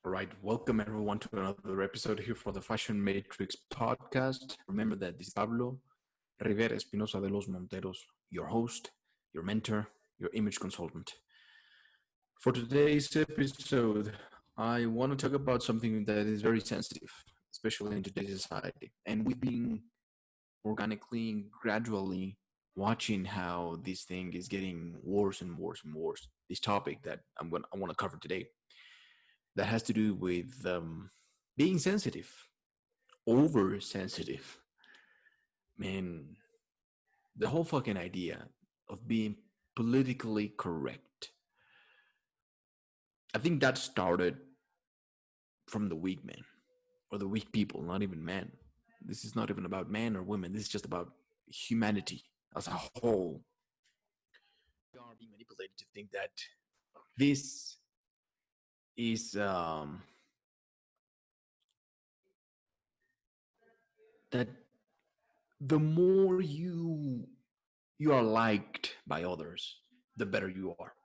All right, welcome everyone to another episode here for the Fashion Matrix podcast. Remember that this is Pablo Rivera Espinosa de los Monteros, your host, your mentor, your image consultant. For today's episode, I want to talk about something that is very sensitive, especially in today's society. And we've been organically and gradually watching how this thing is getting worse and worse and worse. This topic that I want to cover today that has to do with being sensitive, oversensitive. Man, the whole fucking idea of being politically correct. I think that started from the weak men or the weak people, not even men. This is not even about men or women. This is just about humanity as a whole. We are being manipulated to think that this is that the more you are liked by others, the better you are.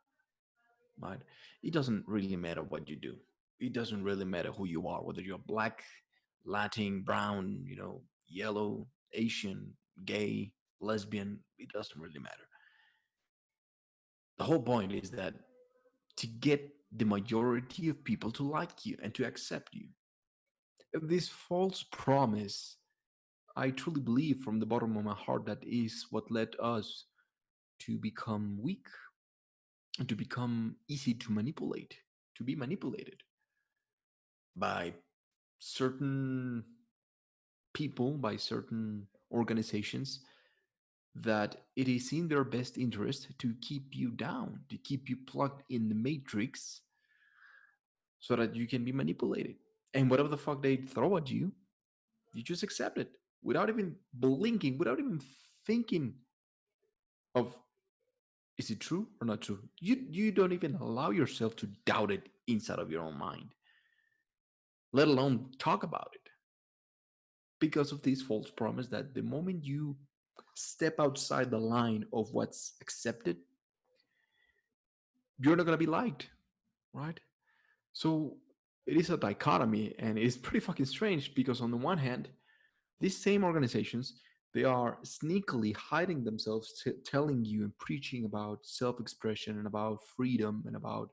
Right? It doesn't really matter what you do. It doesn't really matter who you are, whether you're black, Latin, brown, yellow, Asian, gay, lesbian. It doesn't really matter. The whole point is that to get the majority of people to like you and to accept you. This false promise, I truly believe from the bottom of my heart that is what led us to become weak and to become easy to manipulate, to be manipulated by certain people, by certain organizations that it is in their best interest to keep you down, to keep you plugged in the matrix so that you can be manipulated. And whatever the fuck they throw at you, you just accept it without even blinking, without even thinking of is it true or not true. You don't even allow yourself to doubt it inside of your own mind, let alone talk about it, because of this false promise that the moment you step outside the line of what's accepted, you're not going to be liked, right? So it is a dichotomy, and it's pretty fucking strange because on the one hand, these same organizations, they are sneakily hiding themselves, telling you and preaching about self-expression and about freedom and about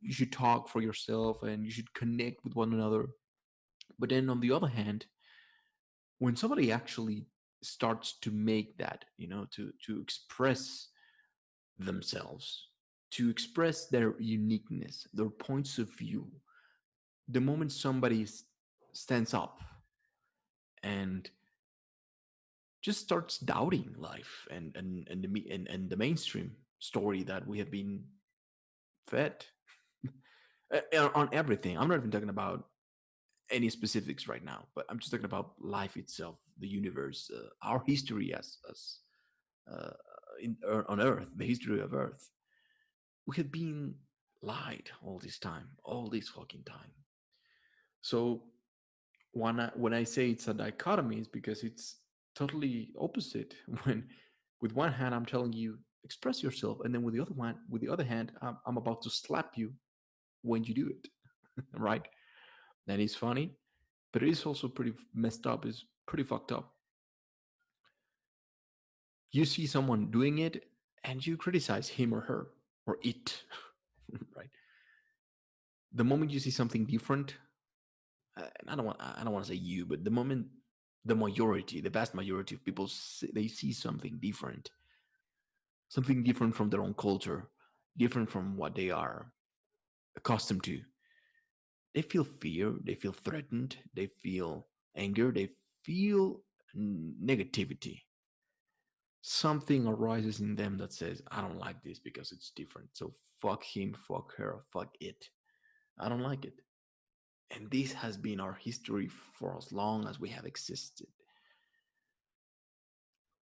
you should talk for yourself and you should connect with one another. But then on the other hand, when somebody actually starts to make that, to express themselves, to express their uniqueness, their points of view, the moment somebody stands up and just starts doubting life and the mainstream story that we have been fed on everything. I'm not even talking about any specifics right now, but I'm just talking about life itself, the universe, our history as uh, on Earth, the history of Earth. We have been lied all this time, all this fucking time. So when I say it's a dichotomy, it's because it's totally opposite. When with one hand I'm telling you express yourself, and then with the other hand, I'm about to slap you when you do it, right? That is funny, but it is also pretty messed up. It's pretty fucked up. You see someone doing it, and you criticize him or her or it, right? The moment you see something different, and I don't want to say you, but the moment the vast majority of people they see something different from their own culture, different from what they are accustomed to, they feel fear, they feel threatened, they feel anger, they feel negativity. Something arises in them that says, I don't like this because it's different. So fuck him, fuck her, fuck it. I don't like it. And this has been our history for as long as we have existed.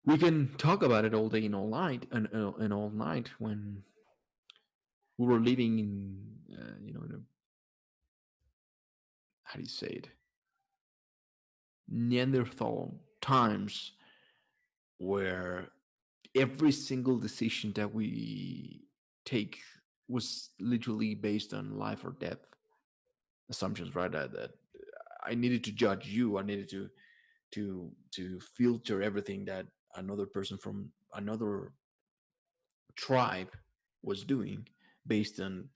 We can talk about it all day and all night, and all night when we were living in, how do you say it? Neanderthal times, where every single decision that we take was literally based on life or death. assumptions, right? That I needed to judge you. I needed to filter everything that another person from another tribe was doing based on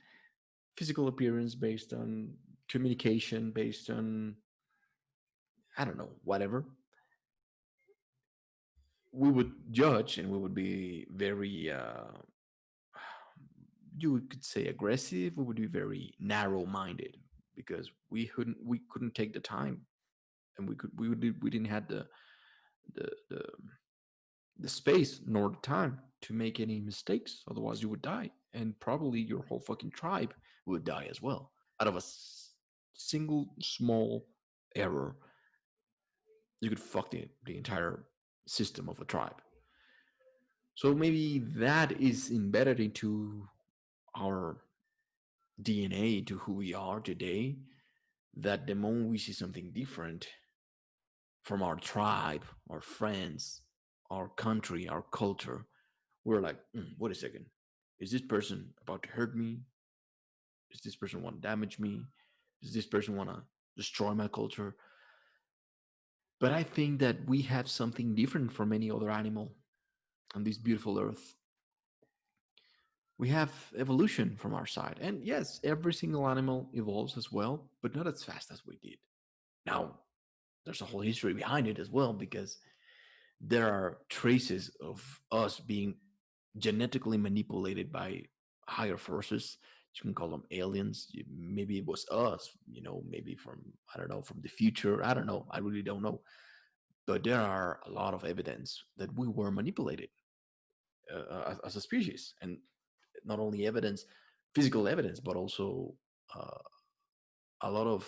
physical appearance, based on communication, based on, I don't know, whatever. We would judge and we would be very, you could say aggressive. We would be very narrow minded because we couldn't take the time, and we didn't have the the the space nor the time to make any mistakes. Otherwise, you would die, and probably your whole fucking tribe would die as well out of a single small error. You could fuck the entire system of a tribe. So maybe that is embedded into our DNA, to who we are today. That the moment we see something different from our tribe, our friends, our country, our culture, we're like, wait a second. Is this person about to hurt me? Does this person want to damage me? Does this person want to destroy my culture? But I think that we have something different from any other animal on this beautiful earth. We have evolution from our side. And yes, every single animal evolves as well, but not as fast as we did. Now, there's a whole history behind it as well, because there are traces of us being genetically manipulated by higher forces. You can call them aliens. Maybe it was us, maybe from, I don't know, from the future. I don't know. I really don't know. But there are a lot of evidence that we were manipulated as a species. And not only evidence, physical evidence, but also uh, a lot of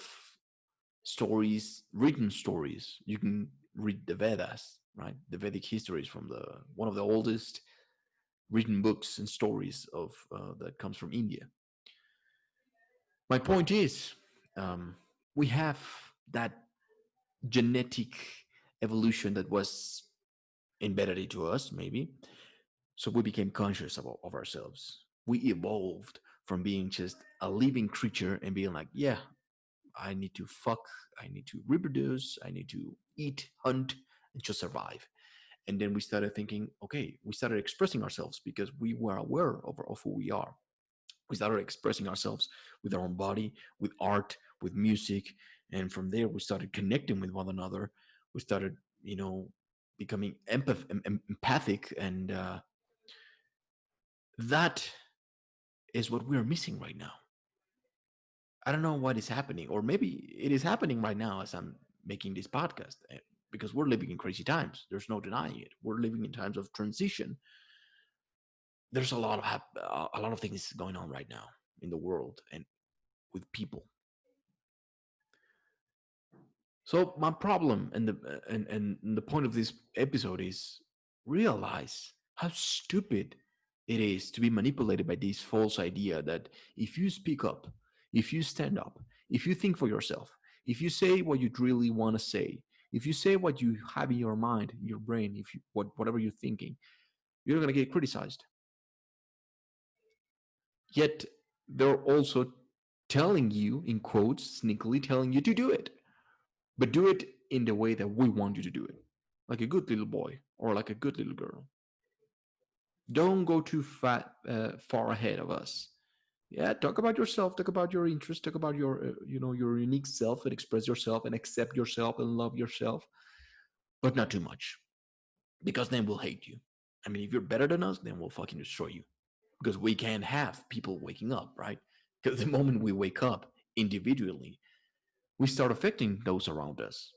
stories, written stories. You can read the Vedas, right? The Vedic histories from the one of the oldest written books and stories of that comes from India. My point is, um, we have that genetic evolution that was embedded into us, maybe. So we became conscious of ourselves. We evolved from being just a living creature and being like, yeah, I need to fuck, I need to reproduce, I need to eat, hunt, and just survive. And then we started thinking, okay, we started expressing ourselves because we were aware of who we are. We started expressing ourselves with our own body, with art, with music. And from there, we started connecting with one another. We started, becoming empathic. And that is what we're missing right now. I don't know what is happening, or maybe it is happening right now as I'm making this podcast, because we're living in crazy times. There's no denying it. We're living in times of transition. There's a lot of things going on right now in the world and with people. So my problem and the point of this episode is realize how stupid it is to be manipulated by this false idea that if you speak up, if you stand up, if you think for yourself, if you say what you really want to say, if you say what you have in your mind, in your brain, if you whatever you're thinking, you're gonna get criticized. Yet they're also telling you, in quotes, sneakily telling you to do it, but do it in the way that we want you to do it, like a good little boy or like a good little girl. Don't go too far ahead of us. Yeah, talk about yourself, talk about your interests, talk about your your unique self, and express yourself and accept yourself and love yourself, but not too much, because then we'll hate you. I mean, if you're better than us, then we'll fucking destroy you, because we can't have people waking up, right? Because the moment we wake up individually, we start affecting those around us.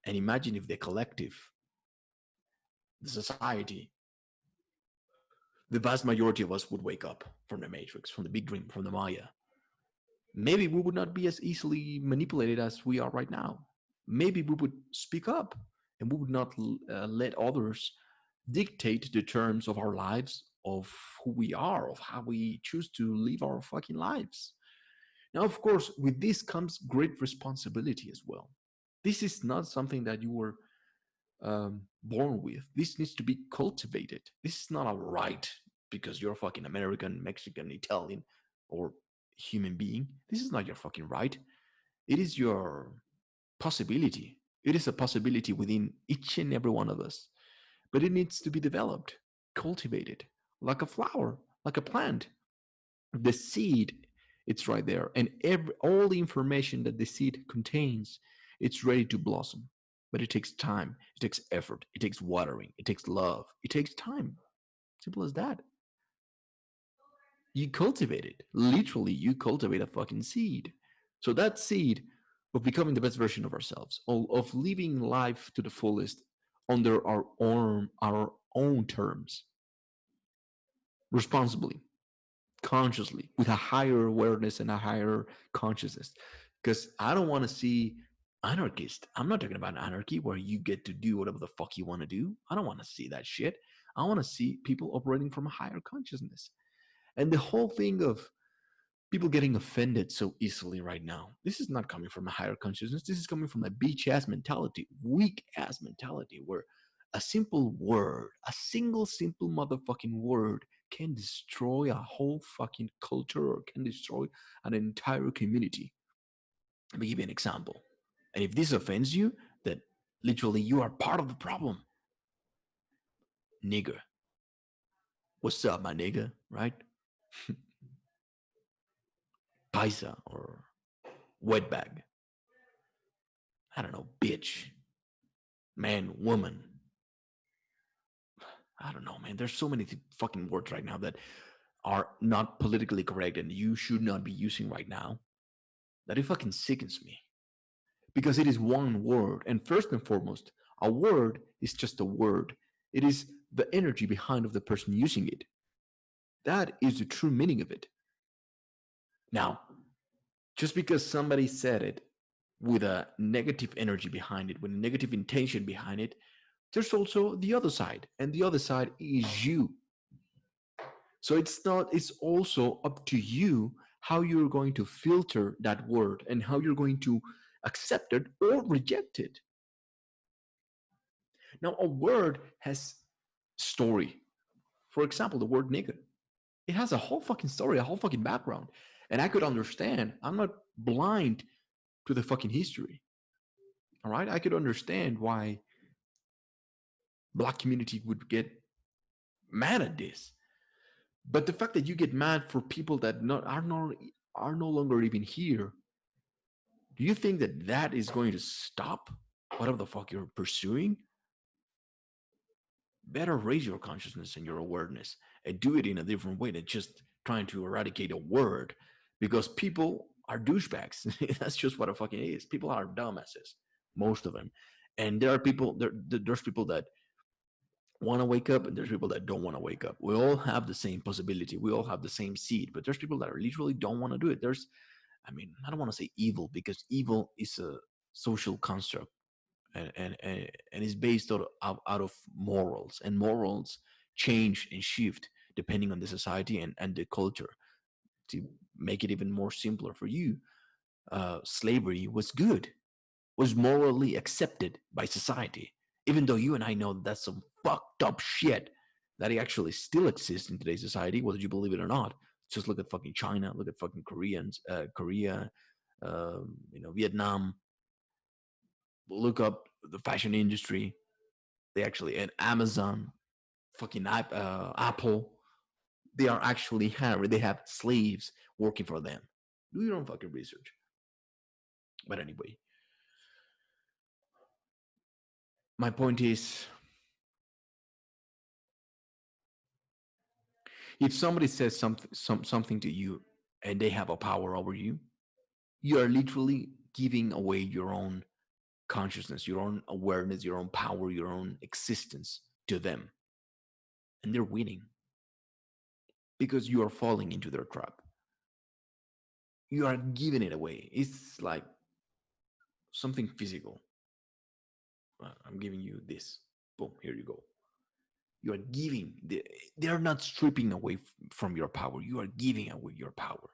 And imagine if the collective, the society, the vast majority of us would wake up from the Matrix, from the big dream, from the Maya. Maybe we would not be as easily manipulated as we are right now. Maybe we would speak up and we would not let others dictate the terms of our lives, of who we are, of how we choose to live our fucking lives. Now, of course, with this comes great responsibility as well. This is not something that you were born with. This needs to be cultivated. This is not a right because you're fucking American, Mexican, Italian, or human being. This is not your fucking right. It is your possibility. It is a possibility within each and every one of us, but it needs to be developed, cultivated, like a flower, like a plant. The seed, it's right there, and all the information that the seed contains, it's ready to blossom. But it takes time, it takes effort, it takes watering, it takes love, it takes time. Simple as that. You cultivate it. Literally, you cultivate a fucking seed. So that seed of becoming the best version of ourselves, of living life to the fullest under our own terms, responsibly, consciously, with a higher awareness and a higher consciousness. Because I don't want to see anarchist. I'm not talking about anarchy where you get to do whatever the fuck you want to do. I don't want to see that shit. I want to see people operating from a higher consciousness. And the whole thing of people getting offended so easily right now, this is not coming from a higher consciousness. This is coming from a beach ass mentality, weak ass mentality, where a simple word, a single simple motherfucking word can destroy a whole fucking culture or can destroy an entire community. Let me give you an example. And if this offends you, then literally you are part of the problem. Nigger. What's up, my nigga? Right? Paisa or wetbag. I don't know, bitch, man, woman. I don't know, man. There's so many fucking words right now that are not politically correct and you should not be using right now that it fucking sickens me because it is one word. And first and foremost, a word is just a word. It is the energy behind of the person using it. That is the true meaning of it. Now, just because somebody said it with a negative energy behind it, with a negative intention behind it, there's also the other side, and the other side is you. So it's also up to you how you're going to filter that word and how you're going to accept it or reject it. Now, a word has story. For example, the word nigger. It has a whole fucking story, a whole fucking background. And I could understand. I'm not blind to the fucking history. All right? I could understand why black community would get mad at this. But the fact that you get mad for people that are no longer even here, do you think that that is going to stop whatever the fuck you're pursuing? Better raise your consciousness and your awareness and do it in a different way than just trying to eradicate a word because people are douchebags. That's just what it fucking is. People are dumbasses, most of them. And there's people that want to wake up and there's people that don't want to wake up. We all have the same possibility. We all have the same seed, but there's people that are literally don't want to do it. I don't want to say evil because evil is a social construct and is based out of morals, and morals change and shift depending on the society and the culture. To make it even more simpler for you, slavery was good, was morally accepted by society, even though you and I know that's some fucked up shit that it actually still exists in today's society, whether you believe it or not. Just look at fucking China, look at fucking Korea, Vietnam. Look up the fashion industry. They actually and Amazon, fucking Apple. They are actually hiring. They have slaves working for them. Do your own fucking research. But anyway, my point is, if somebody says something to you and they have a power over you, you are literally giving away your own consciousness, your own awareness, your own power, your own existence to them. And they're winning because you are falling into their trap. You are giving it away. It's like something physical. I'm giving you this. Boom, here you go. You are giving. They are not stripping away from your power. You are giving away your power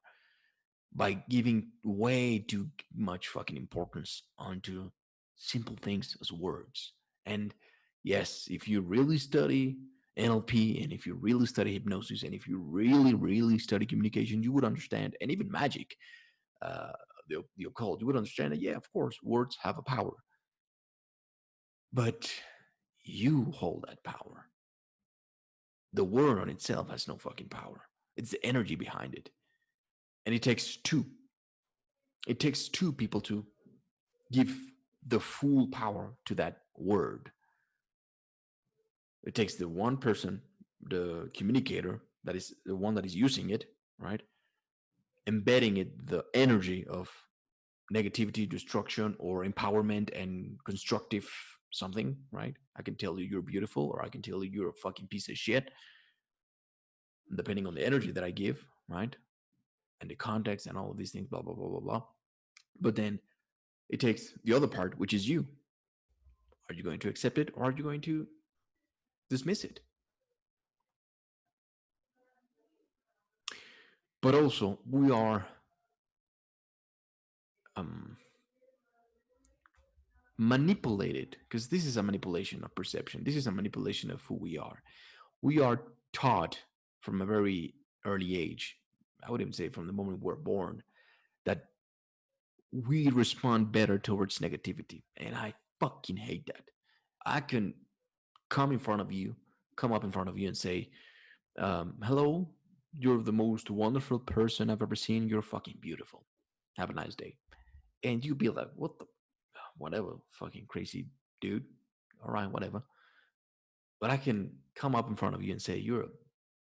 by giving way too much fucking importance onto simple things as words. And yes, if you really study NLP and if you really study hypnosis and if you really, really study communication, you would understand, and even magic, uh, the occult, you would understand that, yeah, of course, words have a power, but you hold that power. The word on itself has no fucking power. It's the energy behind it. And it takes two. It takes two people to give the full power to that word. It takes the one person, the communicator, that is the one that is using it, right? Embedding it the energy of negativity, destruction, or empowerment and constructive something, right? I can tell you you're beautiful, or I can tell you you're a fucking piece of shit, depending on the energy that I give, right? And the context and all of these things, blah, blah, blah, blah, blah. But then it takes the other part, which is you. Are you going to accept it, or are you going to dismiss it? But also, we are um, manipulated, because this is a manipulation of perception. This is a manipulation of who we are. We are taught from a very early age, I would even say from the moment we're born, that we respond better towards negativity. And I fucking hate that. I can come in front of you, come up in front of you and say, hello, you're the most wonderful person I've ever seen. You're fucking beautiful. Have a nice day. And you be like, what the, whatever, fucking crazy dude. All right, whatever. But I can come up in front of you and say, you're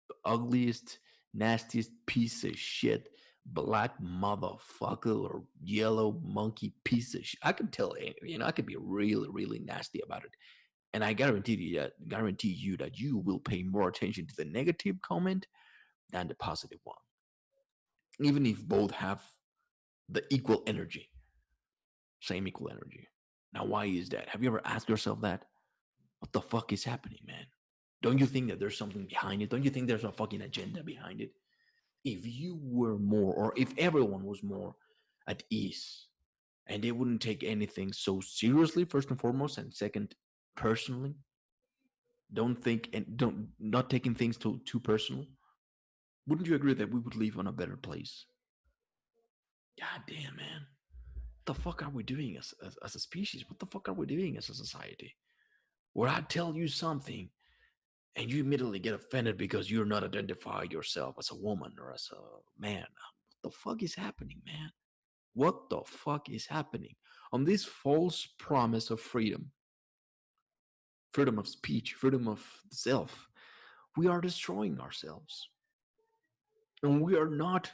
the ugliest, nastiest piece of shit, black motherfucker, or yellow monkey piece of shit. I can tell, I could be really, really nasty about it. And I guarantee you that you will pay more attention to the negative comment than the positive one, even if both have the equal energy, same equal energy. Now, why is that? Have you ever asked yourself that? What the fuck is happening, man? Don't you think that there's something behind it? Don't you think there's a fucking agenda behind it? If you were more, or if everyone was more at ease, and they wouldn't take anything so seriously, first and foremost, and second, personally, don't think and don't not taking things too personal, wouldn't you agree that we would live on a better place? God damn, man. What the fuck are we doing as a species? What the fuck are we doing as a society? Where I tell you something and you immediately get offended because you're not identifying yourself as a woman or as a man. What the fuck is happening, man? What the fuck is happening? On this false promise of freedom, freedom of speech, freedom of self, we are destroying ourselves. And we are not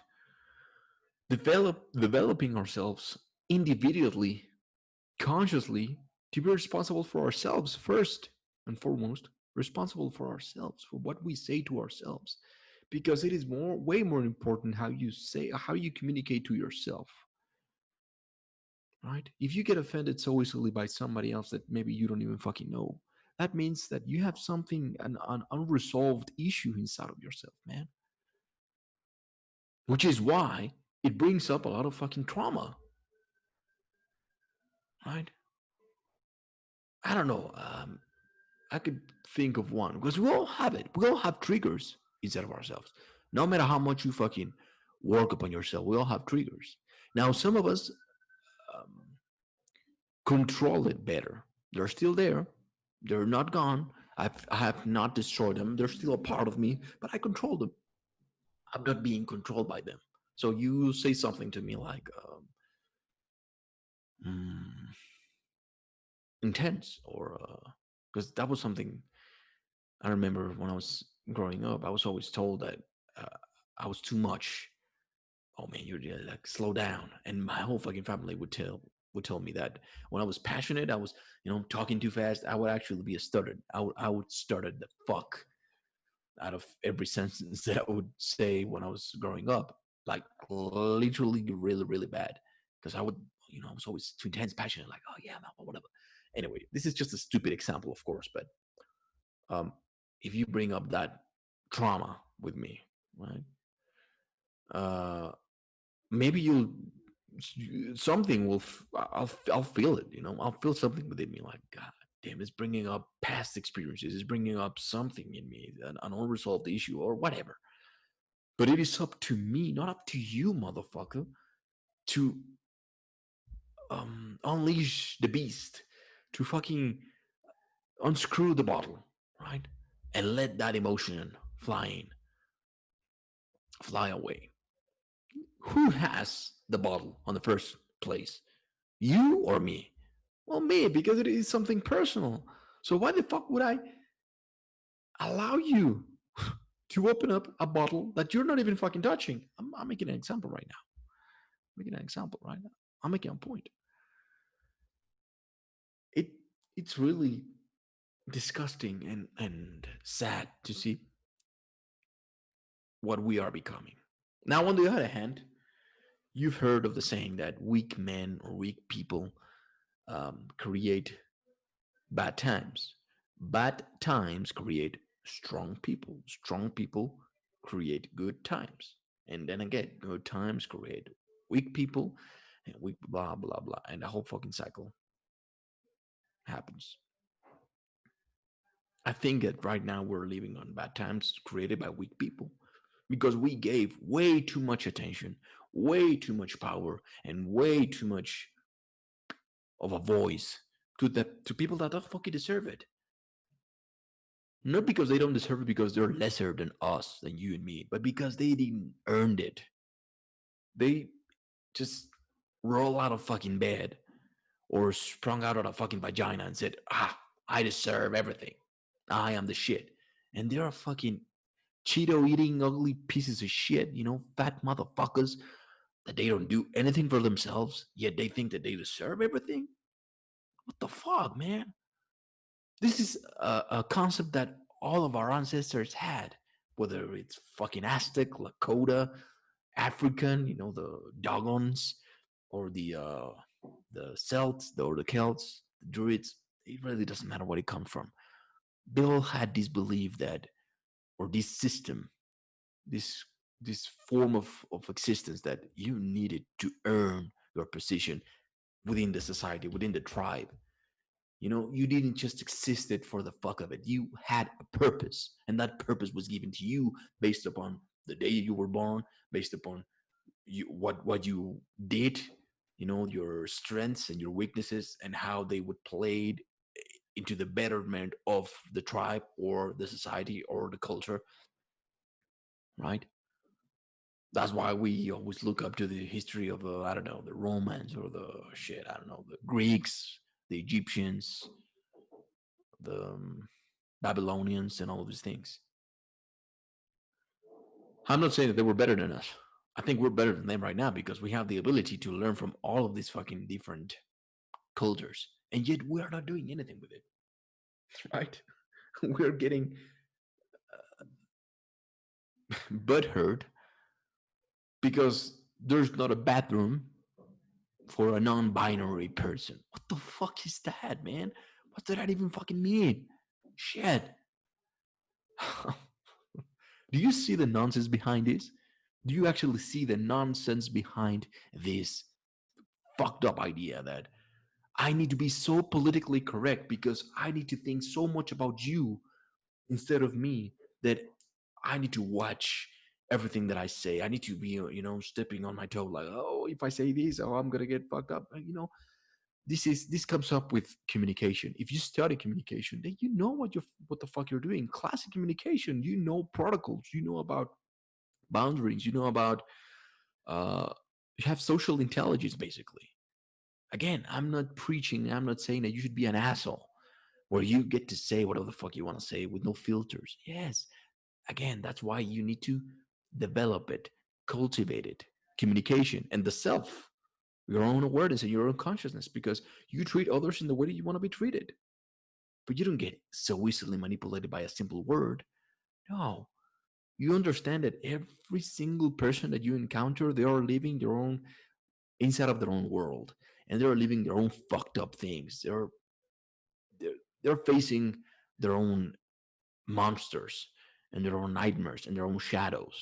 developing ourselves individually, consciously, to be responsible for ourselves first and foremost, responsible for ourselves, for what we say to ourselves, because it is way more important how you say, how you communicate to yourself, right? If you get offended so easily by somebody else that maybe you don't even fucking know, that means that you have something, an unresolved issue inside of yourself, man. Which is why it brings up a lot of fucking trauma, right? I don't know. I could think of one because we all have it. We all have triggers inside of ourselves. No matter how much you fucking work upon yourself, we all have triggers. Now, some of us um, control it better. They're still there. They're not gone. I have not destroyed them. They're still a part of me, but I control them. I'm not being controlled by them. So you say something to me like mm, intense, or because that was something I remember when I was growing up. I was always told that uh, I was too much. Oh man, you're like slow down, and my whole fucking family would tell me that when I was passionate, I was talking too fast. I would actually be a stuttered. I would stutter the fuck out of every sentence that I would say when I was growing up, like literally really really bad, because I was always too intense, passionate, like oh yeah, man, whatever. Anyway, this is just a stupid example, of course, but um, if you bring up that trauma with me, right? Uh, maybe something will I'll feel it. I'll feel something within me, like God damn, it's bringing up past experiences. It's bringing up something in me, an unresolved issue or whatever. But it is up to me, not up to you, motherfucker, to unleash the beast, to fucking unscrew the bottle, right? And let that emotion fly away. Who has the bottle on the first place? You or me? Well, me, because it is something personal. So why the fuck would I allow you to open up a bottle that you're not even fucking touching? I'm making an example right now. I'm making a point. It it's really disgusting and sad to see what we are becoming. Now, on the other hand, you've heard of the saying that weak men or weak people create bad times. Bad times create strong people. Strong people create good times. And then again, good times create weak people, and weak blah blah blah. And the whole fucking cycle happens. I think that right now we're living on bad times created by weak people because we gave way too much attention, way too much power, and way too much of a voice to people that don't fucking deserve it. Not because they don't deserve it because they're lesser than us, than you and me, but because they didn't earn it. They just roll out of fucking bed or sprung out of a fucking vagina and said, I deserve everything. I am the shit. And they're fucking Cheeto eating ugly pieces of shit, fat motherfuckers that they don't do anything for themselves, yet they think that they deserve everything. What the fuck, man? This is a concept that all of our ancestors had, whether it's fucking Aztec, Lakota, African, the Dogons, or the Celts, or the Celts, the Druids. It really doesn't matter where it comes from. Bill had this belief that, or this system, this this form of existence that you needed to earn your position within the society, within the tribe. You didn't just exist it for the fuck of it. You had a purpose, and that purpose was given to you based upon the day you were born, based upon what you did, your strengths and your weaknesses, and how they would play into the betterment of the tribe or the society or the culture, right? That's why we always look up to the history of I don't know, the Romans or the shit, I don't know, the Greeks, the Egyptians, the Babylonians, and all of these things. I'm not saying that they were better than us. I think we're better than them right now because we have the ability to learn from all of these fucking different cultures, and yet we are not doing anything with it, right? We're getting butthurt because there's not a bathroom for a non-binary person. What the fuck is that, man? What does that even fucking mean? Shit. Do you see the nonsense behind this? Do you actually see the nonsense behind this fucked up idea that I need to be so politically correct because I need to think so much about you instead of me that I need to watch everything that I say. I need to be, stepping on my toe, like, oh, if I say this, oh, I'm gonna get fucked up. This comes up with communication. If you study communication, then you know what the fuck you're doing. Classic communication, protocols, about boundaries, about uh, you have social intelligence basically. Again, I'm not preaching. I'm not saying that you should be an asshole where you get to say whatever the fuck you want to say with no filters. Yes, again, that's why you need to develop it, cultivate it, communication, and the self, your own awareness and your own consciousness, because you treat others in the way that you want to be treated. But you don't get so easily manipulated by a simple word. No, you understand that every single person that you encounter, they are living their own inside of their own world, and they're living their own fucked up things. They're, they're facing their own monsters and their own nightmares and their own shadows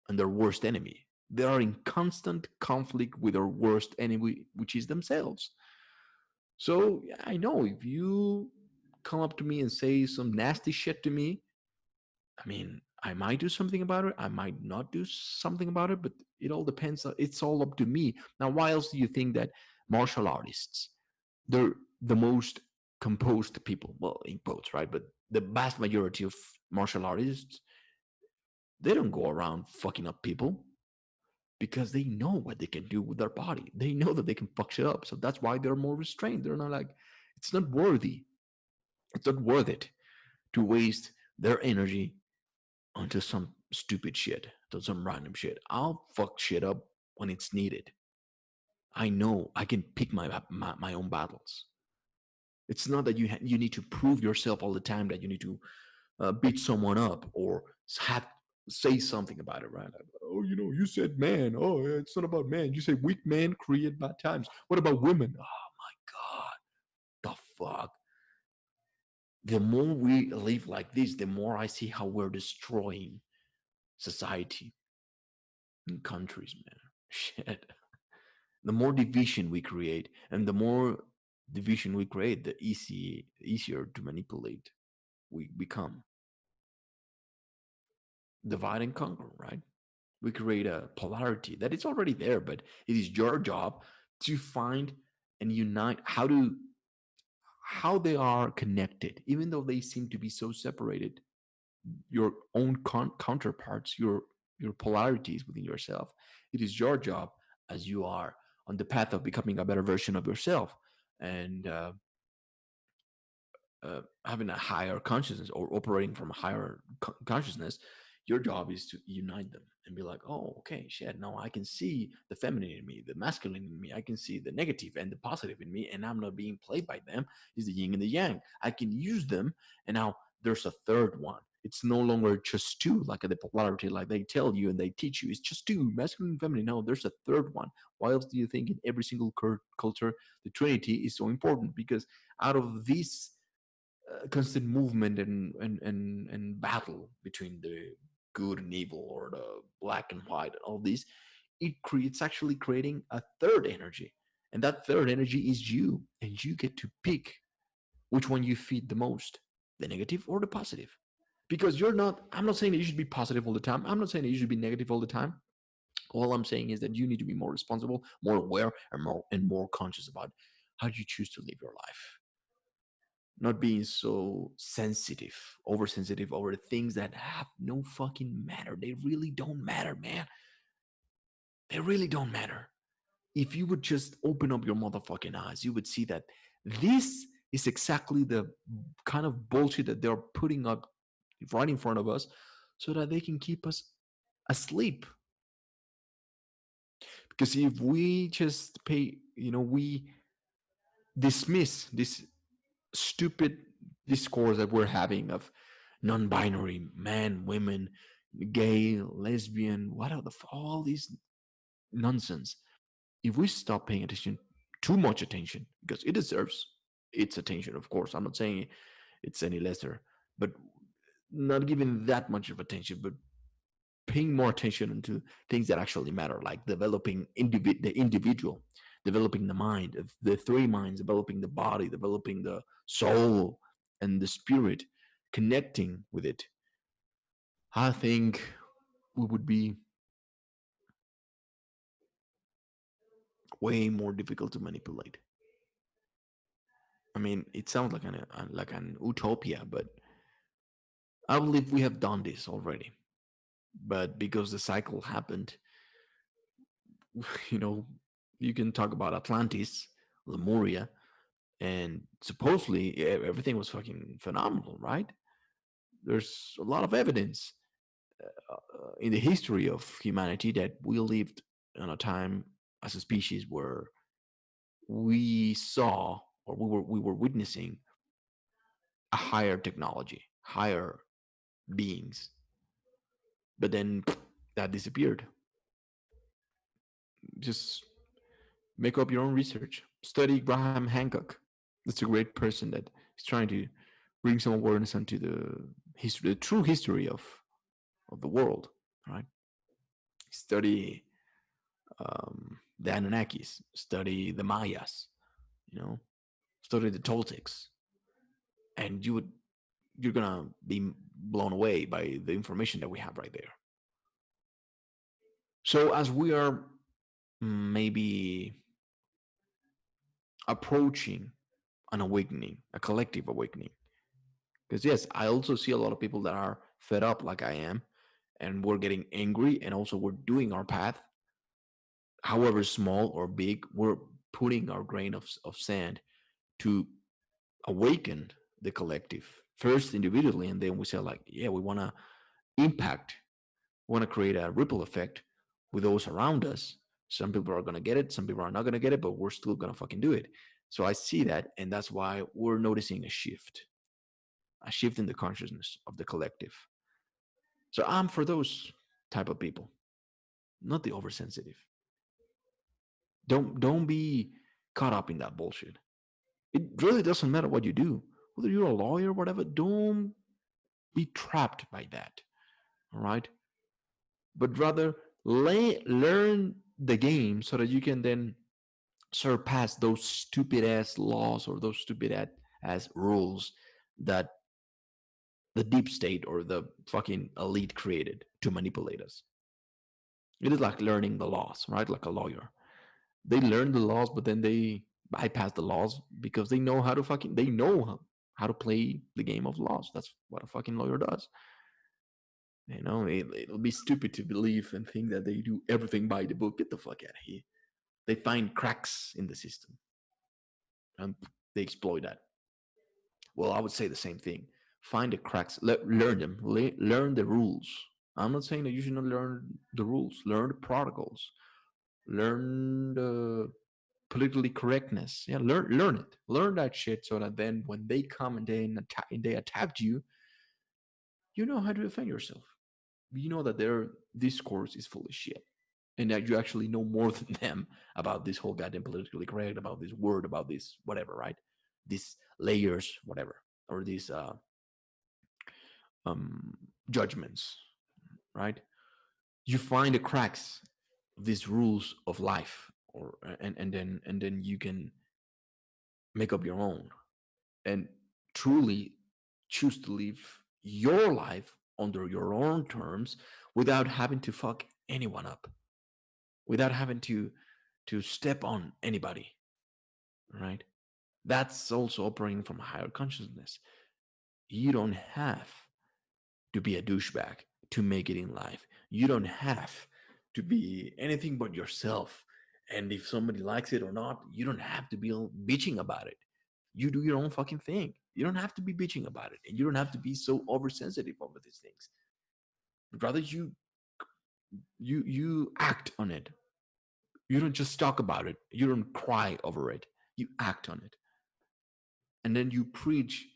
and their worst enemy. They are in constant conflict with their worst enemy, which is themselves. So yeah, I know if you come up to me and say some nasty shit to me, I mean, I might do something about it. I might not do something about it, but it all depends. It's all up to me. Now, why else do you think that martial artists, they're the most composed people? Well, in quotes, right? But the vast majority of martial artists, they don't go around fucking up people because they know what they can do with their body. They know that they can fuck shit up. So that's why they're more restrained. They're not like, it's not worthy. It's not worth it to waste their energy onto some stupid shit, to some random shit. I'll fuck shit up when it's needed. I know I can pick my own battles. It's not that you need to prove yourself all the time, that you need to beat someone up or have say something about it, right? Like, oh, you said man. Oh, yeah, it's not about man. You say weak men create bad times. What about women? Oh my god, the fuck. The more we live like this, the more I see how we're destroying society and countries, man. Shit. The more division we create, and the more division we create, the easier to manipulate we become. Divide and conquer, right? We create a polarity that is already there, but it is your job to find and unite how they are connected, even though they seem to be so separated. Your own counterparts, your polarities within yourself. It is your job, as you are on the path of becoming a better version of yourself, and having a higher consciousness or operating from a higher consciousness. Your job is to unite them and be like, oh, okay, shit, now I can see the feminine in me, the masculine in me. I can see the negative and the positive in me, and I'm not being played by them. Is the yin and the yang. I can use them, and now there's a third one. It's no longer just two, like the polarity, like they tell you and they teach you. It's just two, masculine and feminine. No, there's a third one. Why else do you think in every single culture the Trinity is so important? Because out of this constant movement and battle between the good and evil, or the black and white, and all these, it's actually creating a third energy, and that third energy is you, and you get to pick which one you feed the most, the negative or the positive. Because I'm not saying that you should be positive all the time. I'm not saying that you should be negative all the time. All I'm saying is that you need to be more responsible, more aware, and more conscious about how you choose to live your life, not being so sensitive, oversensitive over things that have no fucking matter. They really don't matter, man. They really don't matter. If you would just open up your motherfucking eyes, you would see that this is exactly the kind of bullshit that they're putting up right in front of us so that they can keep us asleep. Because if we just we dismiss this stupid discourse that we're having of non-binary, man, women, gay, lesbian, all these nonsense. If we stop paying attention, too much attention, because it deserves its attention, of course. I'm not saying it's any lesser, but not giving that much of attention, but paying more attention to things that actually matter, like developing the individual, developing the mind, the three minds, developing the body, developing the soul and the spirit, connecting with it. I think we would be way more difficult to manipulate. I mean, it sounds like an utopia, but I believe we have done this already. But because the cycle happened, you know, you can talk about Atlantis, Lemuria, and supposedly everything was fucking phenomenal, right? There's a lot of evidence in the history of humanity that we lived in a time as a species where we saw, or we were witnessing a higher technology, higher beings. But then that disappeared. Just make up your own research. Study Graham Hancock. That's a great person that is trying to bring some awareness onto the history, the true history of the world, right? Study the Anunnakis, study the Mayas, you know, study the Toltecs, and you would you're gonna be blown away by the information that we have right there. So as we are maybe approaching an awakening, a collective awakening, because yes, I also see a lot of people that are fed up like I am, and we're getting angry, and also we're doing our path, however small or big, we're putting our grain of sand to awaken the collective first individually, and then we say like, yeah, we want to impact, we want to create a ripple effect with those around us. Some people are going to get it, some people are not going to get it, but we're still going to fucking do it. So I see that, and that's why we're noticing a shift in the consciousness of the collective. So I'm for those type of people, not the oversensitive. Don't be caught up in that bullshit. It really doesn't matter what you do, whether you're a lawyer or whatever. Don't be trapped by that. All right, but rather learn the game so that you can then surpass those stupid ass laws or those stupid ass rules that the deep state or the fucking elite created to manipulate us. It is like learning the laws, right? Like a lawyer. They learn the laws, but then they bypass the laws because they know how to fucking they know how to play the game of laws. That's what a fucking lawyer does. You know, it'll be stupid to believe and think that they do everything by the book. Get the fuck out of here. They find cracks in the system and they exploit that. Well, I would say the same thing. Find the cracks, learn them, learn the rules. I'm not saying that you should not learn the rules. Learn the protocols. Learn the politically correctness. Yeah, learn it. Learn that shit so that then when they come and they attack you, you know how to defend yourself. You know that their discourse is full of shit. And that you actually know more than them about this whole goddamn politically correct, about this word, about this whatever, right? These layers, whatever, or these um, judgments, right? You find the cracks of these rules of life, or and then you can make up your own and truly choose to live your life under your own terms without having to fuck anyone up, without having to step on anybody, right? That's also operating from a higher consciousness. You don't have to be a douchebag to make it in life. You don't have to be anything but yourself. And if somebody likes it or not, you don't have to be bitching about it. You do your own fucking thing. You don't have to be bitching about it. And you don't have to be so oversensitive over these things. But rather you act on it. You don't just talk about it. You don't cry over it. You act on it. And then you preach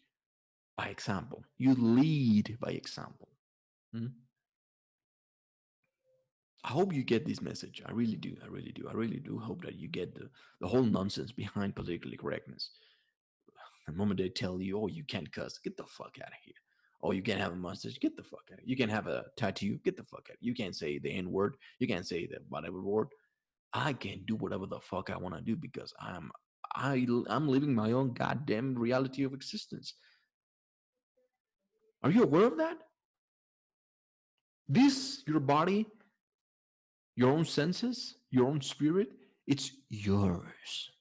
by example. You lead by example. Hmm? I hope you get this message. I really do. I really do. I really do hope that you get the whole nonsense behind politically correctness. The moment they tell you, oh, you can't cuss, get the fuck out of here. Oh, you can't have a mustache, get the fuck out of here. You can't have a tattoo, get the fuck out of here. You can't say the N word, you can't say the whatever word. I can do whatever the fuck I want to do because I'm living my own goddamn reality of existence. Are you aware of that? This, your body, your own senses, your own spirit, it's yours.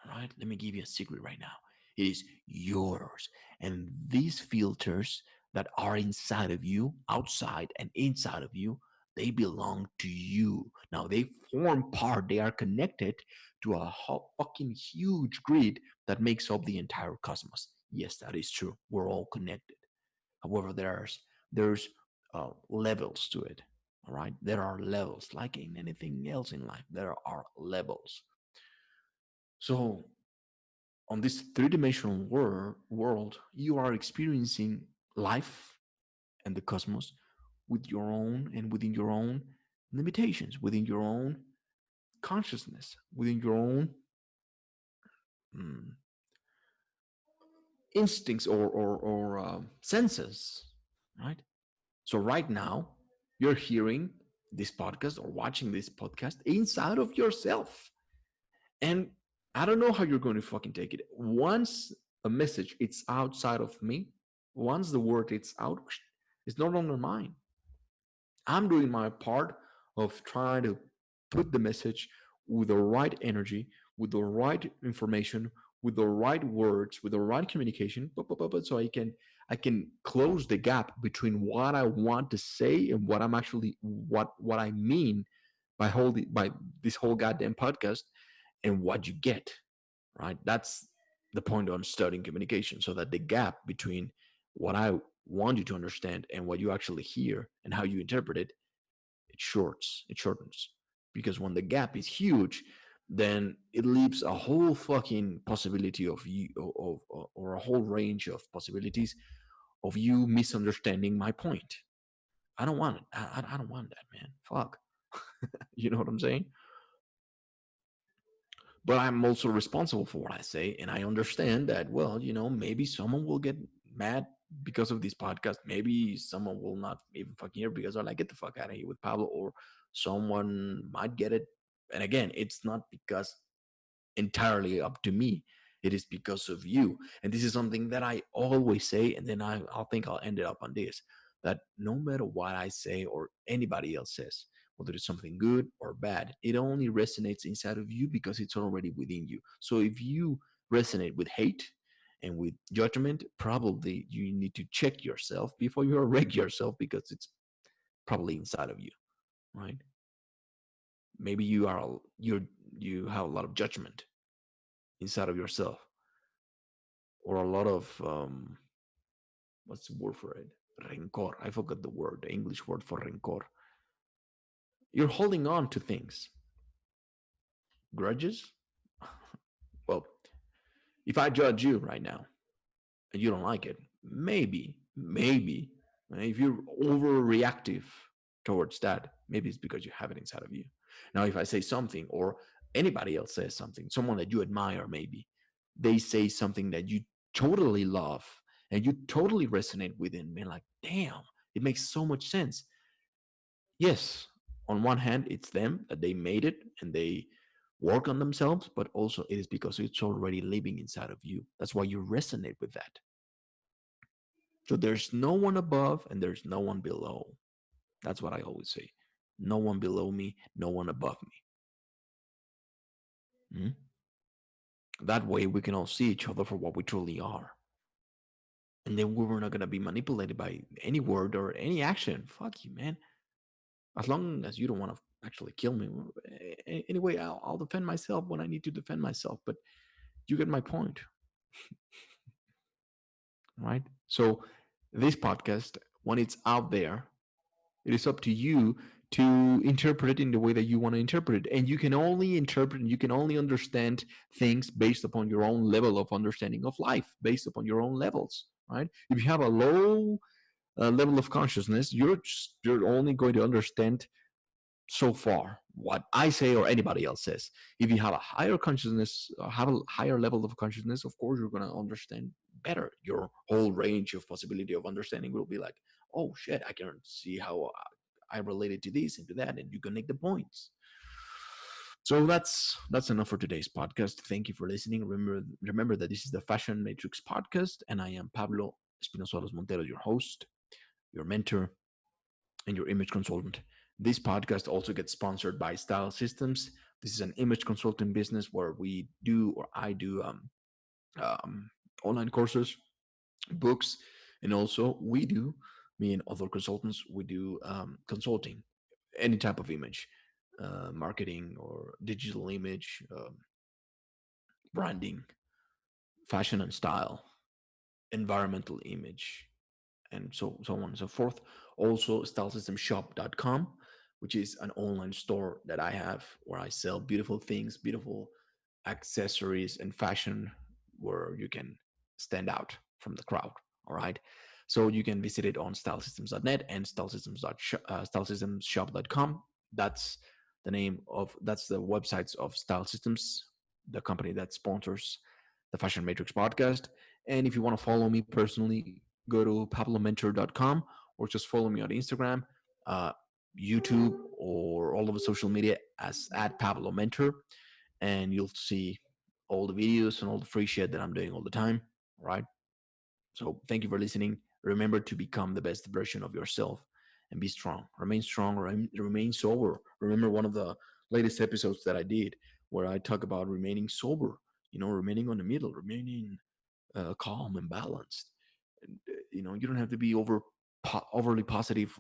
All right, let me give you a secret right now. It is yours. And these filters that are inside of you, outside and inside of you, they belong to you. Now they form part, they are connected to a fucking huge grid that makes up the entire cosmos. Yes, that is true. We're all connected. However, there's levels to it. All right, there are levels, like in anything else in life. There are levels. So, on this three-dimensional world, you are experiencing life and the cosmos with your own and within your own limitations, within your own consciousness, within your own mm, instincts or senses, right? So right now, you're hearing this podcast or watching this podcast inside of yourself. And I don't know how you're going to fucking take it. Once a message it's outside of me, once the word is out, it's no longer mine. I'm doing my part of trying to put the message with the right energy, with the right information, with the right words, with the right communication, so I can close the gap between what I want to say and what I'm actually what I mean by this whole goddamn podcast and what you get, right? That's the point on studying communication, so that the gap between what I want you to understand and what you actually hear and how you interpret it, it shortens. Because when the gap is huge, then it leaves a whole fucking possibility of you, or a whole range of possibilities of you misunderstanding my point. I don't want it. I don't want that, man. Fuck. You know what I'm saying? But I'm also responsible for what I say. And I understand that, well, maybe someone will get mad because of this podcast. Maybe someone will not even fucking hear because they're like, get the fuck out of here with Pablo, or someone might get it. And again, it's not because entirely up to me. It is because of you. And this is something that I always say, and then I'll think I'll end it up on this, that no matter what I say or anybody else says, whether it's something good or bad, it only resonates inside of you because it's already within you. So if you resonate with hate and with judgment, probably you need to check yourself before you wreck yourself, because it's probably inside of you, right? Maybe you have a lot of judgment inside of yourself, or a lot of what's the word for it? Rencor. I forgot the word, the English word for rencor. You're holding on to things, grudges. Well, if I judge you right now and you don't like it, maybe, if you're overreactive towards that, maybe it's because you have it inside of you. Now, if I say something, or anybody else says something, someone that you admire, maybe they say something that you totally love and you totally resonate with, and being like, damn, it makes so much sense. Yes, on one hand, it's them that they made it and they work on themselves, but also it is because it's already living inside of you. That's why you resonate with that. So there's no one above and there's no one below. That's what I always say. No one below me, no one above me. That way we can all see each other for what we truly are. And then we were not going to be manipulated by any word or any action. Fuck you, man. As long as you don't want to actually kill me. Anyway, I'll defend myself when I need to defend myself. But you get my point, right? So this podcast, when it's out there, it is up to you to interpret it in the way that you want to interpret it. And you can only interpret and you can only understand things based upon your own level of understanding of life, based upon your own levels, right? If you have a low level of consciousness, you're only going to understand so far what I say or anybody else says. If you have a higher consciousness, have a higher level of consciousness, of course you're going to understand better. Your whole range of possibility of understanding will be like, oh shit, I can see how I related to this and to that, and you connect the points. So that's enough for today's podcast. Thank you for listening. Remember that this is the Fashion Matrix podcast, and I am Pablo Espinosalos Montero, your host, your mentor, and your image consultant. This podcast also gets sponsored by Style Systems. This is an image consulting business where we do, or I do, um, online courses, books, and also we do, me and other consultants, we do consulting, any type of image, marketing or digital image, branding, fashion and style, environmental image, and so on and so forth. Also, stylesystemshop.com, which is an online store that I have where I sell beautiful things, beautiful accessories, and fashion where you can stand out from the crowd. All right. So you can visit it on stylesystems.net and stylesystemsshop.com. That's the websites of Style Systems, the company that sponsors the Fashion Matrix podcast. And if you want to follow me personally, go to pablomentor.com or just follow me on Instagram, uh, YouTube, or all of the social media as at Pablo Mentor, and you'll see all the videos and all the free shit that I'm doing all the time. All right. So thank you for listening. Remember to become the best version of yourself and be strong, remain sober. Remember one of the latest episodes that I did where I talk about remaining sober, remaining on the middle, remaining calm and balanced. And, you don't have to be overly positive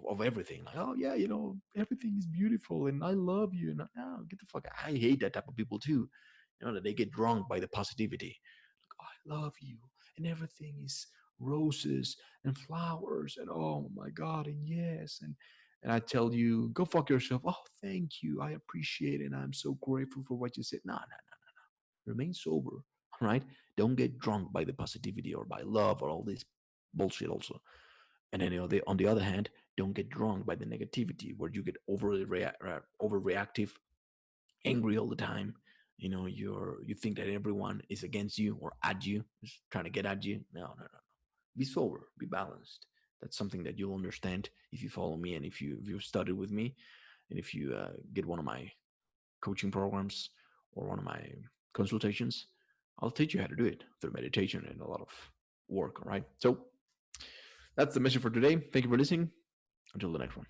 of everything. Like, oh yeah, everything is beautiful and I love you. And no, get the fuck. I hate that type of people too. That they get drunk by the positivity. Like, oh, I love you, and everything is roses and flowers, and oh my god, and yes, and I tell you, go fuck yourself. Oh, thank you. I appreciate it. And I'm so grateful for what you said. No, no, no. Remain sober, right? Don't get drunk by the positivity or by love or all this bullshit also. And then on the other hand, don't get drunk by the negativity where you get overreactive, angry all the time. You think that everyone is against you or at you, just trying to get at you. No, no, no. Be sober, be balanced. That's something that you'll understand if you follow me and if you study with me and if you get one of my coaching programs or one of my consultations. I'll teach you how to do it through meditation and a lot of work. All right. So that's the mission for today. Thank you for listening. Until the next one.